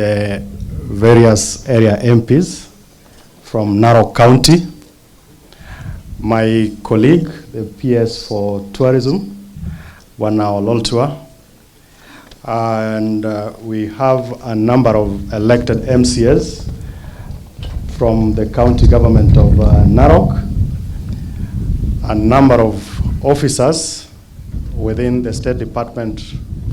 various area MPs from Narok County, my colleague, the PS for Tourism, Wana Ololtua, and we have a number of elected MCAs from the county government of Narok, a number of officers within the State Department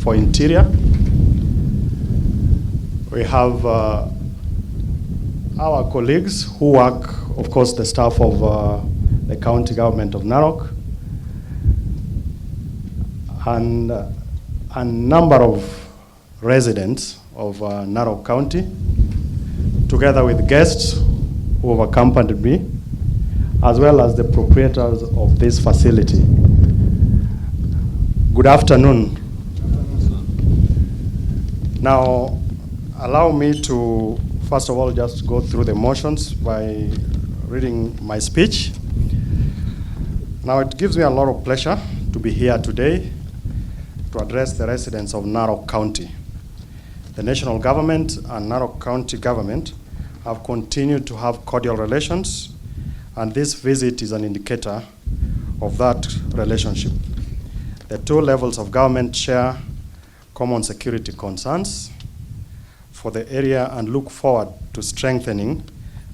for Interior. We have our colleagues who work, of course, the staff of the county government of Narok, and a number of residents of Narok County, together with guests who have accompanied me, as well as the proprietors of this facility. Good afternoon. Now, allow me to, first of all, just go through the motions by reading my speech. Now, it gives me a lot of pleasure to be here today to address the residents of Narok County. The national government and Narok County government have continued to have cordial relations, and this visit is an indicator of that relationship. The two levels of government share common security concerns for the area and look forward to strengthening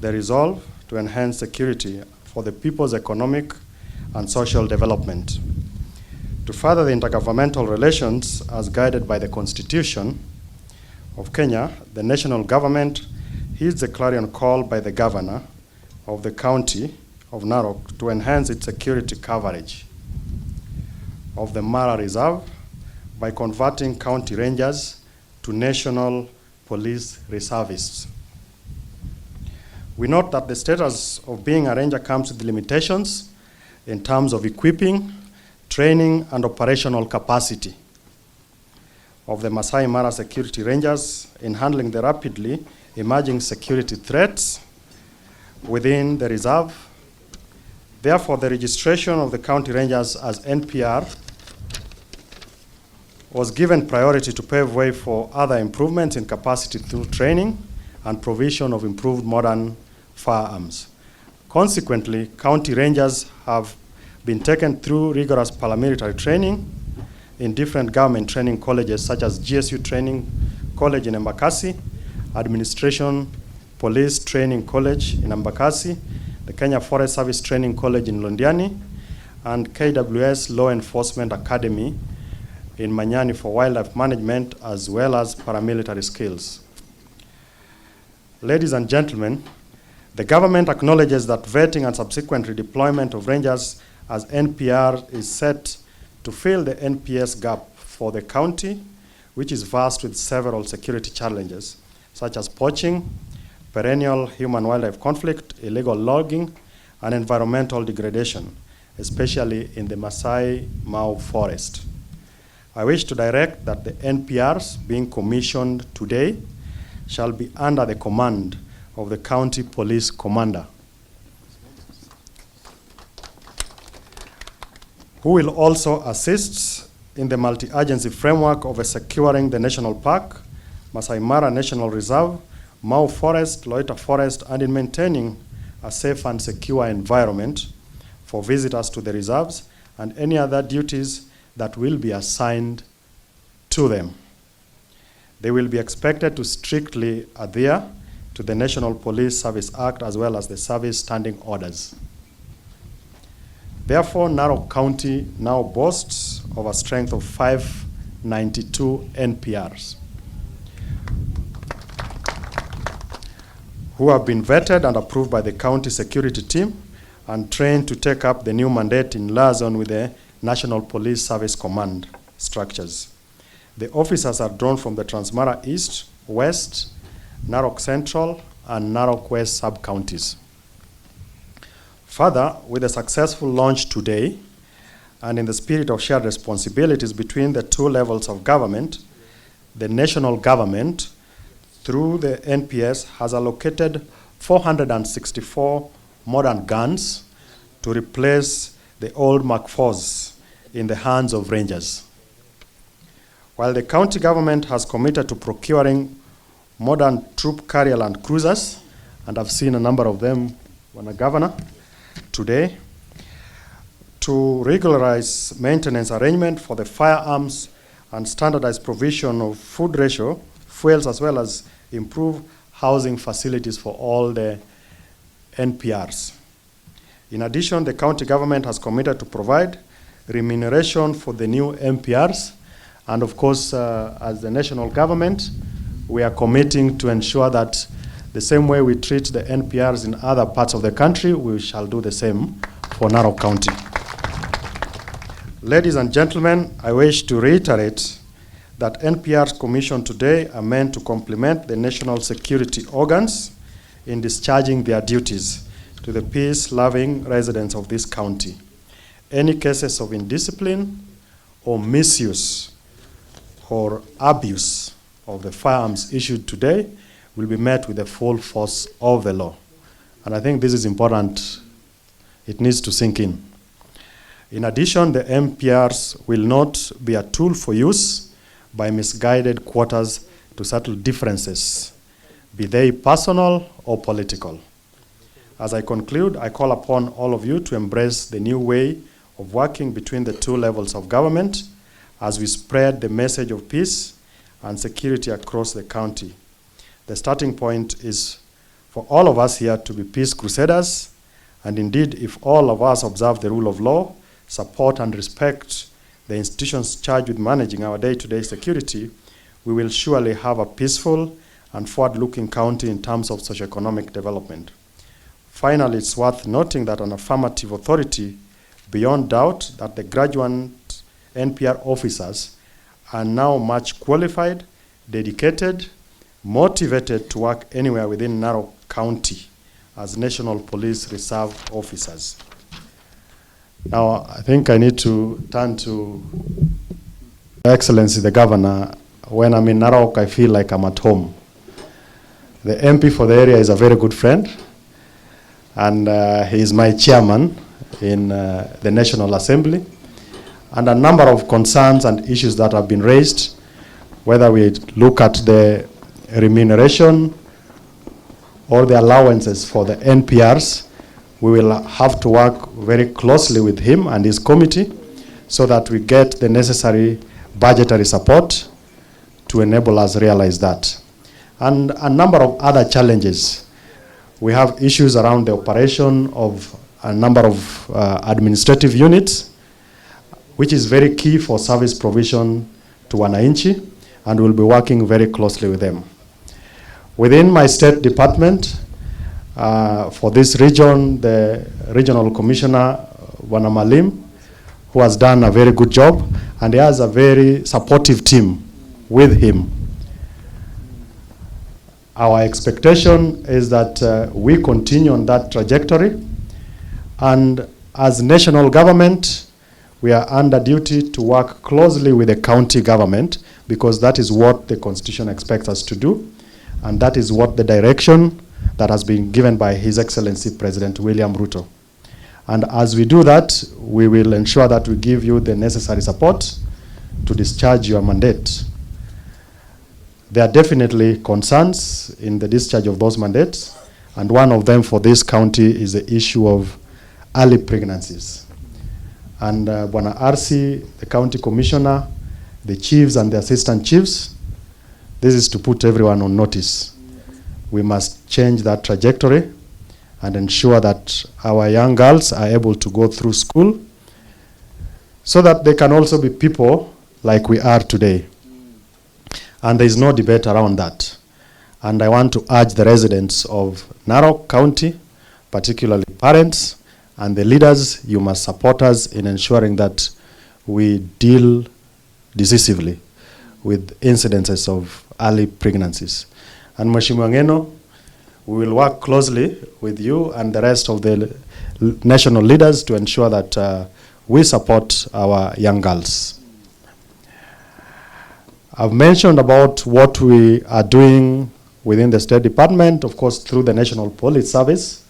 the resolve to enhance security for the people's economic and social development. To further the intergovernmental relations as guided by the Constitution of Kenya, the national government heeds the clarion call by the governor of the county of Narok to enhance its security coverage of the Mara Reserve by converting county rangers to national police reservists. We note that the status of being a ranger comes with limitations in terms of equipping, training, and operational capacity of the Masai Mara security rangers in handling the rapidly emerging security threats within the reserve. Therefore, the registration of the county rangers as NPR was given priority to pave way for other improvements in capacity through training and provision of improved modern firearms. Consequently, county rangers have been taken through rigorous paramilitary training in different government training colleges such as GSU Training College in Embakasi, Administration Police Training College in Embakasi, the Kenya Forest Service Training College in Londiani, and KWS Law Enforcement Academy in Manyani for wildlife management, as well as paramilitary skills. Ladies and gentlemen, the government acknowledges that vetting and subsequent redeployment of rangers as NPR is set to fill the NPS gap for the county, which is vast with several security challenges, such as poaching, perennial human-wildlife conflict, illegal logging, and environmental degradation, especially in the Masai Mau forest. I wish to direct that the NPRs being commissioned today shall be under the command of the county police commander, who will also assist in the multi-agency framework of securing the national park, Masai Mara National Reserve, Mau Forest, Loita Forest, and in maintaining a safe and secure environment for visitors to the reserves and any other duties that will be assigned to them. They will be expected to strictly adhere to the National Police Service Act as well as the service standing orders. Therefore, Narok County now boasts of a strength of 592 NPRs who have been vetted and approved by the county security team and trained to take up the new mandate in liaison with the National Police Service Command structures. The officers are drawn from the Transmara East, West, Narok Central, and Narok West sub-counties. Further, with a successful launch today, and in the spirit of shared responsibilities between the two levels of government, the national government, through the NPS, has allocated 464 modern guns to replace the old Mark IVs in the hands of rangers. While the county government has committed to procuring modern troop carrier land cruisers, and I've seen a number of them on a governor today, to regularize maintenance arrangement for the firearms and standardize provision of food ratio, fuels, as well as improve housing facilities for all the NPRs. In addition, the county government has committed to provide remuneration for the new NPRs, and of course, as the national government, we are committing to ensure that the same way we treat the NPRs in other parts of the country, we shall do the same for Narok County. Ladies and gentlemen, I wish to reiterate that NPRs commissioned today are meant to complement the national security organs in discharging their duties to the peace-loving residents of this county. Any cases of indiscipline or misuse or abuse of the firearms issued today will be met with the full force of the law. And I think this is important. It needs to sink in. In addition, the MPRs will not be a tool for use by misguided quarters to settle differences, be they personal or political. As I conclude, I call upon all of you to embrace the new way of working between the two levels of government as we spread the message of peace and security across the county. The starting point is for all of us here to be peace crusaders, and indeed, if all of us observe the rule of law, support and respect the institutions charged with managing our day-to-day security, we will surely have a peaceful and forward-looking county in terms of socioeconomic development. Finally, it's worth noting that an affirmative authority, beyond doubt, that the graduate NPR officers are now much qualified, dedicated, motivated to work anywhere within Narok County as National Police Reserve officers. Now, I think I need to turn to Excellency the Governor. When I'm in Narok, I feel like I'm at home. The MP for the area is a very good friend, and he is my chairman in the National Assembly. And a number of concerns and issues that have been raised, whether we look at the remuneration or the allowances for the NPRs, we will have to work very closely with him and his committee so that we get the necessary budgetary support to enable us realize that. And a number of other challenges. We have issues around the operation of a number of administrative units, which is very key for service provision to wananchi, and we'll be working very closely with them. Within my state department, for this region, the regional commissioner, Malim, who has done a very good job, and he has a very supportive team with him. Our expectation is that we continue on that trajectory, and as national government, we are under duty to work closely with the county government, because that is what the Constitution expects us to do, and that is what the direction that has been given by His Excellency President William RUTO. And as we do that, we will ensure that we give you the necessary support to discharge your mandate. There are definitely concerns in the discharge of those mandates, and one of them for this county is the issue of early pregnancies. And Bwana RC, the county commissioner, the chiefs and the assistant chiefs, this is to put everyone on notice. We must change that trajectory and ensure that our young girls are able to go through school so that they can also be people like we are today. And there is no debate around that. And I want to urge the residents of Narok County, particularly parents and the leaders, you must support us in ensuring that we deal decisively with incidences of early pregnancies. And Mheshimiwa Ngeno, we will work closely with you and the rest of the national leaders to ensure that we support our young girls. I've mentioned about what we are doing within the State Department, of course, through the National Police Service,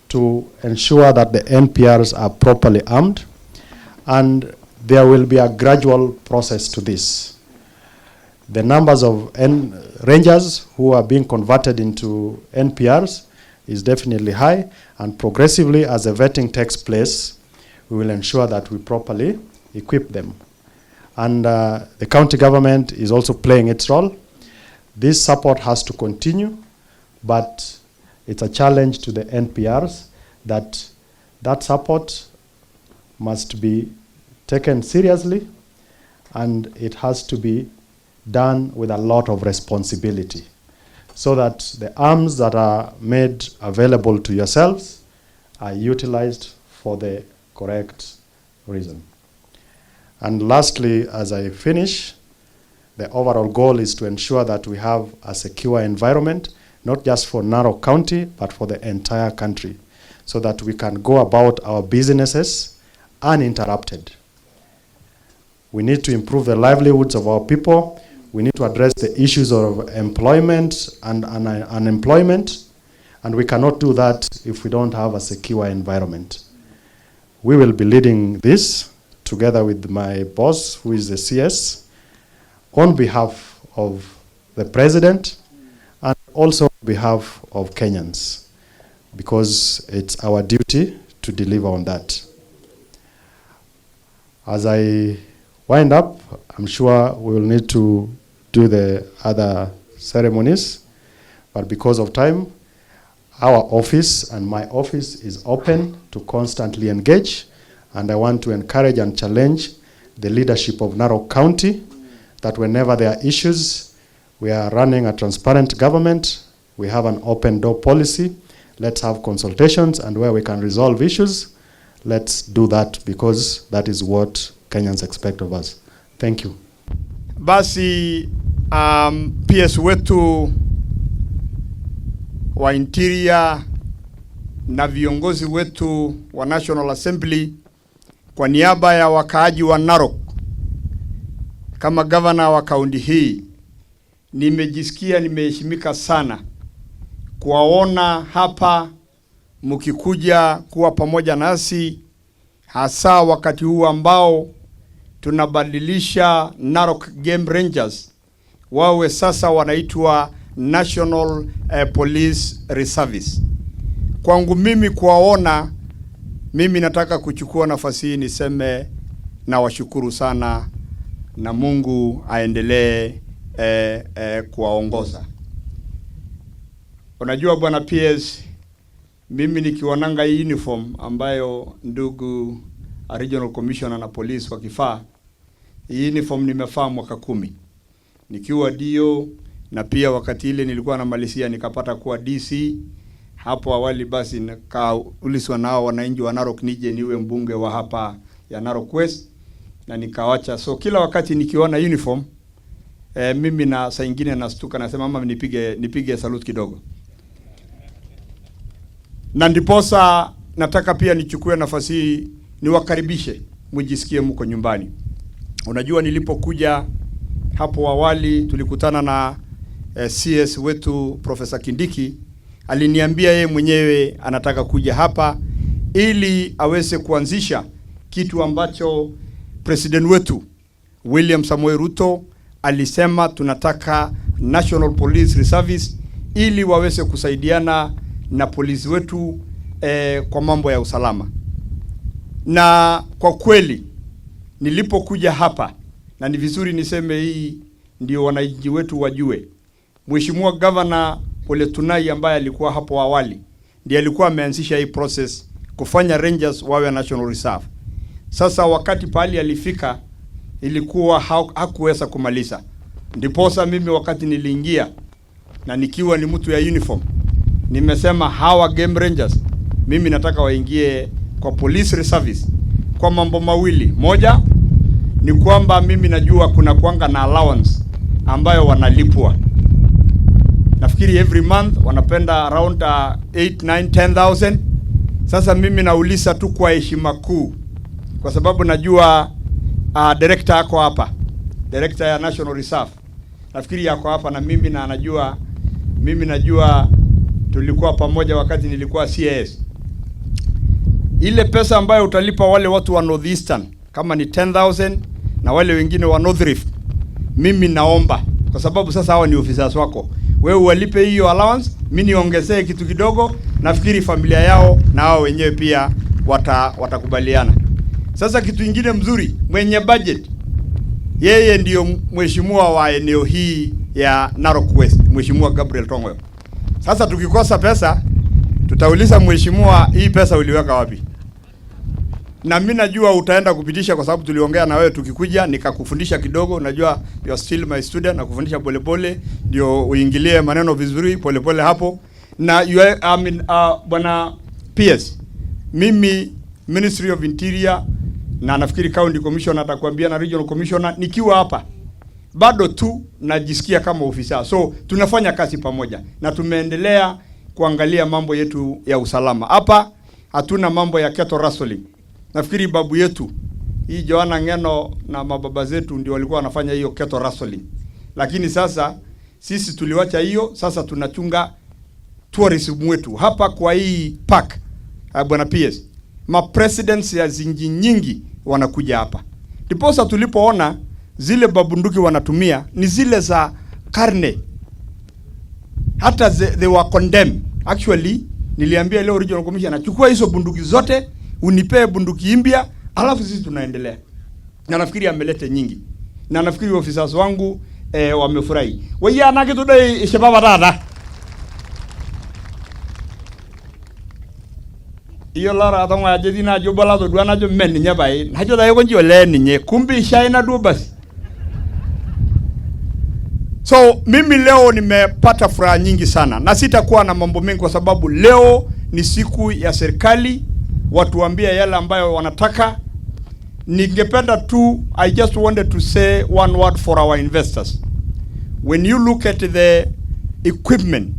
to ensure that the NPRs are properly armed, and there will be a gradual process to this. The numbers of rangers who are being converted into NPRs is definitely high, and progressively as the vetting takes place, we will ensure that we properly equip them. And the county government is also playing its role. This support has to continue, but it's a challenge to the NPRs that support must be taken seriously, and it has to be done with a lot of responsibility, so that the arms that are made available to yourselves are utilized for the correct reason. And lastly, as I finish, the overall goal is to ensure that we have a secure environment, not just for Narok County, but for the entire country, so that we can go about our businesses uninterrupted. We need to improve the livelihoods of our people. We need to address the issues of employment and unemployment, and we cannot do that if we don't have a secure environment. We will be leading this together with my boss, who is the CS, on behalf of the President and also on behalf of Kenyans, because it's our duty to deliver on that. As I wind up, I'm sure we will need to do the other ceremonies, but because of time, our office and my office is open to constantly engage, and I want to encourage and challenge the leadership of Narok County that whenever there are issues, we are running a transparent government, we have an open door policy, let's have consultations, and where we can resolve issues, let's do that, because that is what Kenyans expect of us. Thank you. Basi PS wetu wa interior na viongozi wetu wa National Assembly, kwa niaba ya wakaaji wa Narok, kama governor wa kaunti hii, nimejisikia nimeheshimika sana kuwaona hapa mkikuja kuwa pamoja nasi, hasa wakati huu ambao tunabadilisha Narok Game Rangers wawe sasa wanaitwa National Police Reservice. Kwangu mimi kuwaona, mimi nataka kuchukua nafasi hii niseme na washukuru sana, na Mungu aendelee kuwaongoza. Unajua bwana PS, mimi nikiwananga hii uniform ambayo ndugu Regional Commissioner na police wakifaa, hii uniform nimefaa mwaka 10 nikiwa DO, na pia wakati ile nilikuwa namalizia nikapata kuwa DC. Hapo awali basi nikauliswa nao wananchi wa Narok nije niwe mbunge wa hapa ya Narok West, na nikawacha. So kila wakati nikiona uniform mimi na saa nyingine nastuka nasema mama nipige salute kidogo. Na ndiposa nataka pia nichukue nafasi hii niwakaribishe mjisikie mko nyumbani. Unajua nilipokuja hapo awali tulikutana na CS wetu Professor Kindiki, aliniambia yeye mwenyewe anataka kuja hapa ili aweze kuanzisha kitu ambacho President wetu William Samoei RUTO alisema tunataka National Police Reservice ili waweze kusaidiana na polisi wetu kwa mambo ya usalama. Na kwa kweli nilipokuja hapa, na ni vizuri niseme hii ndio wananchi wetu wajue, Mheshimiwa Governor Ole Tunai ambaye alikuwa hapo awali ndiye alikuwa ameanzisha hii process kufanya Rangers wawe National Reserve. Sasa wakati pali alifika ilikuwa hakuweza kumaliza. Ndiposa mimi wakati niliingia na nikiwa ni mtu ya uniform, nimesema hawa Game Rangers mimi nataka waingie kwa Police Reservice kwa mambo mawili. Moja ni kwamba mimi najua kuna kuanga na allowance ambayo wanalipwa. Nafikiri every month wanapenda around 8, 9, 10,000. Sasa mimi nauliza tu kwa heshima kuu, kwa sababu najua director yako hapa, director ya National Reserve nafikiri yako hapa, na mimi na anajua, mimi najua tulikuwa pamoja wakati nilikuwa CAS. Ile pesa ambayo utalipa wale watu wa Northeastern kama ni 10,000 na wale wengine wa North Rift, mimi naomba kwa sababu sasa hawa ni officers wako. Wewe walipe hiyo allowance, mimi niongezee kitu kidogo, nafikiri familia yao na hao wenyewe pia watakubaliana. Sasa kitu kingine mzuri, mwenye budget, yeye ndio mheshimiwa wa eneo hii ya Narok West, Mheshimiwa Gabriel Tongoyo. Sasa tukikosa pesa, tutauliza mheshimiwa, hii pesa uliweka wapi? Na mimi najua utaenda kupitisha, kwa sababu tuliongea na wewe tukikuja, nikakufundisha kidogo. Najua you are still my student, na kufundisha polepole ndio uingilie maneno vizuri polepole hapo. Na bwana PS, mimi Ministry of Interior na nafikiri County Commissioner atakwambia na Regional Commissioner, nikiwa hapa bado tu najisikia kama ofisa. So tunafanya kazi pamoja na tumeendelea kuangalia mambo yetu ya usalama. Hapa hatuna mambo ya cattle rustling. Nafikiri babu yetu hii Joana Ngeno na mababa zetu ndio walikuwa wanafanya hiyo cattle rustling. Lakini sasa sisi tuliwacha hiyo, sasa tunachunga tourism wetu. Hapa kwa hii park, bwana PS, ma presidents ya zinji nyingi wanakuja hapa. Ndiposa tulipoona zile babunduki wanatumia ni zile za karne, hata they were condemned. Actually, niliambia leo Regional Commissioner, chukua hizo bunduki zote, unipee bunduki mpya, alafu sisi tunaendelea. Na nafikiri amelete nyingi. Na nafikiri officers wangu wamefurahi. Wewe na kitu dai shababa dada. Iyo lara atongwa jedina jobala to duana jo men nya bai. Hajo dai ko njole ninye kumbi shaina du basi. So mimi leo nimepata furaha nyingi sana, na sitakuwa na mambo mengi kwa sababu leo ni siku ya serikali, watu waambie yale ambayo wanataka. Ningependa tu, I just wanted to say one word for our investors. When you look at the equipment,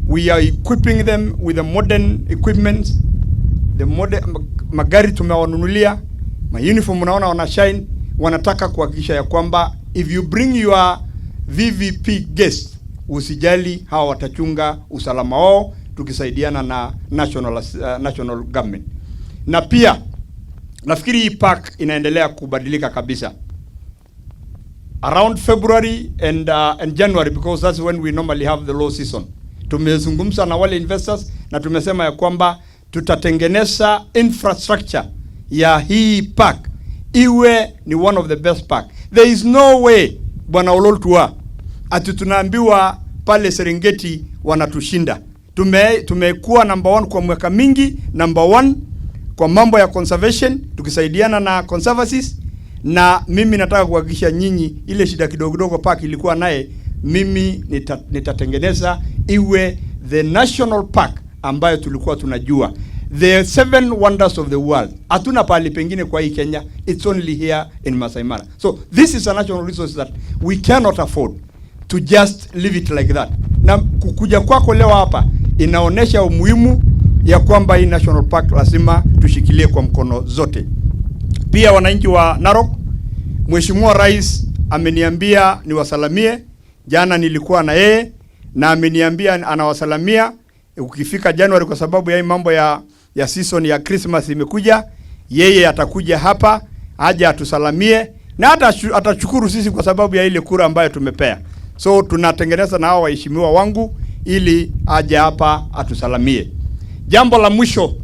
we are equipping them with the modern equipment, the modern magari tumewanunulia, ma uniform unaona wana shine. Wanataka kuhakikisha ya kwamba if you bring your VVP guest, usijali, hawa watachunga usalama wao tukisaidiana na national government. Na pia nafikiri hii park inaendelea kubadilika kabisa. Around February and January, because that's when we normally have the low season. Tumezungumza na wale investors na tumesema ya kwamba tutatengeneza infrastructure ya hii park iwe ni one of the best park. There is no way bwana Ololtua ati tunaambiwa pale Serengeti wanatushinda. Tumekuwa number 1 kwa mwaka mingi, number 1 kwa mambo ya conservation, tukisaidiana na conservancies. Na mimi nataka kuhakikisha nyinyi ile shida kidogo park ilikuwa naye, mimi nitatengeneza iwe the national park ambayo tulikuwa tunajua. The 7 wonders of the world. Hatuna pali pengine kwa hii Kenya. It's only here in Masai Mara. So this is a national resource that we cannot afford to just leave it like that. Na kukuja kwako leo hapa inaonesha umuhimu ya kwamba hii national park lazima tushikilie kwa mkono zote. Pia wananchi wa Narok, Mheshimiwa Rais ameniambia niwasalamie. Jana nilikuwa na yeye na ameniambia anawasalamia ukifika January, kwa sababu ya mambo ya season ya Christmas imekuja. Yeye atakuja hapa aje atusalamie na atashukuru sisi kwa sababu ya ile kura ambayo tumepea. So tunatengeneza na hao waheshimiwa wangu ili aje hapa atusalamie. Jambo la mwisho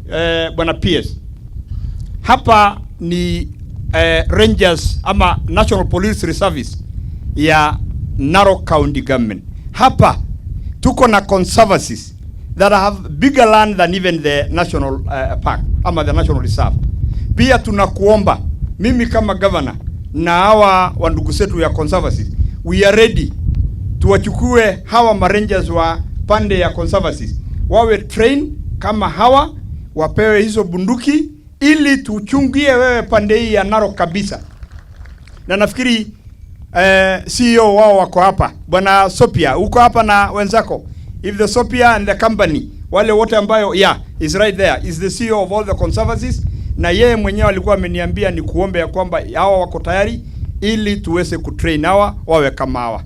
bwana PS, hapa ni Rangers ama National Police Reserve ya Narok County Government. Hapa tuko na conservancies that have bigger land than even the national park ama the national reserve. Pia tunakuomba, mimi kama governor na hawa wandugu zetu ya conservancies, we are ready tuwachukue hawa marangers wa pande ya conservancies, wawe train kama hawa, wapewe hizo bunduki ili tuchungie wewe pande hii ya Narok kabisa. Na nafikiri CEO wao wako hapa, bwana Sopia uko hapa na wenzako. If the Sopia and the company, wale wote ambayo is right there, is the CEO of all the conservancies, na yeye mwenyewe alikuwa ameniambia ni kuombe ya kwamba hawa wako tayari ili tuweze kutrain hawa wawe kama hawa.